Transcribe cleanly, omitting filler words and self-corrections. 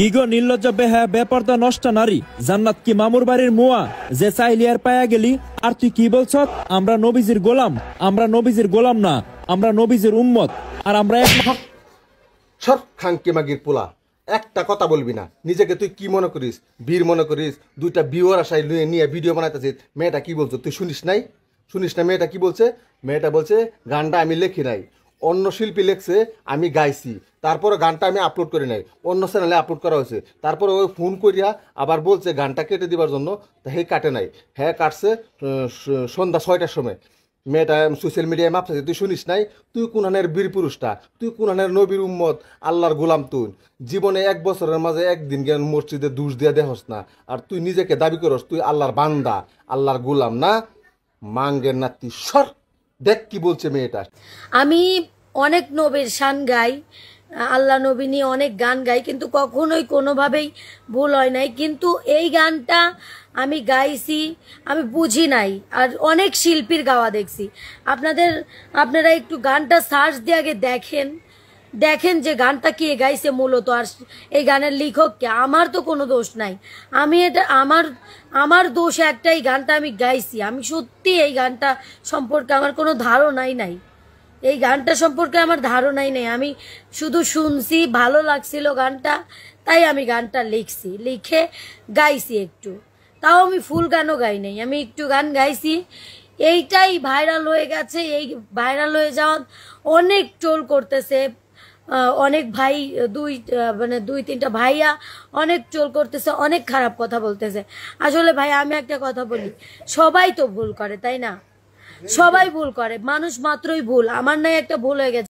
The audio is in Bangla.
কি গো নির্লজ্জ বেহা বেপর্দা নষ্ট নারী, জান্নাত কি মামুর বাড়ির মুয়া যে চাইলি আর পায়া গেলি? আর তুই কি বলছ? আমরা নবীজির গোলাম? আমরা নবীজির গোলাম না, আমরা নবীজির উম্মত। আর আমরা সর খাঙ্কি মাগির পোলা, একটা কথা বলবি না। নিজেকে তুই কি মনে করিস? বীর মনে করিস? দুইটা বিওর আশায় নিয়ে ভিডিও বানাইতেছিস। মেয়েটা কি বলছো তুই শুনিস নাই? শুনিস না মেয়েটা কি বলছে? মেয়েটা বলছে গানটা আমি লেখি নাই, অন্য শিল্পী লেখছে, আমি গাইছি। তারপরে গানটা আমি আপলোড করি নাই, অন্য চ্যানেলে আপলোড করা হয়েছে। তারপরে ওই ফোন করিয়া আবার বলছে গানটা কেটে দিবার জন্য, তা হে কাটে নাই। হ্যাঁ কাটছে সন্ধ্যা 6টার সময়। মেয়েটা সোশ্যাল মিডিয়ায় মাপছে। তুই শুনিস নাই? তুই কোনহানের বীর পুরুষটা, তুই কোনহানের নবীর উম্মত, আল্লাহর গোলাম। তুই জীবনে 1 বছরের মাঝে একদিন জ্ঞান মসজিদে দুষ দিয়া দেখস না, আর তুই নিজেকে দাবি করস তুই আল্লাহর বান্দা, আল্লাহর গোলাম না। মাঙ্গের নাতি সর। দেখ কি বলছে মেয়েটা। আমি অনেক নবীর শান গাই, আল্লাহ নবী নিয়ে অনেক গান গাই, কিন্তু কখনোই কোনোভাবেই ভুল হয় নাই। কিন্তু এই গানটা আমি গাইছি, আমি বুঝি নাই। আর অনেক শিল্পীর গাওয়া দেখছি। আপনারা একটু গানটা সার্চ দিয়ে আগে দেখেন যে গানটা কে গাইছে মূলত, আর এই গানের লেখককে। আমার তো কোনো দোষ নাই। আমি এটা আমার দোষ একটাই, গানটা আমি গাইছি। আমি সত্যি এই গানটা সম্পর্কে আমার কোনো ধারণাই নাই। এই গানটা সম্পর্কে আমার ধারণাই নেই। আমি শুধু শুনছি, ভালো লাগছিল গানটা, তাই আমি গানটা লিখে গাইছি একটু। তাও আমি ফুল গানও গাই নাই, আমি একটু গান গাইছি। এইটাই ভাইরাল হয়ে গেছে। এই ভাইরাল হয়ে যাওয়া অনেক ট্রোল করতেছে, অনেক ভাই, দুই তিনটা ভাইয়া অনেক ট্রোল করতেছে, অনেক খারাপ কথা বলতেছে। আসলে ভাই আমি একটা কথা বলি, সবাই তো ভুল করে, তাই না? সবাই ভুল করে, মানুষ মাত্রই ভুল। আমার নাই একটা ভুল হয়ে গেছে।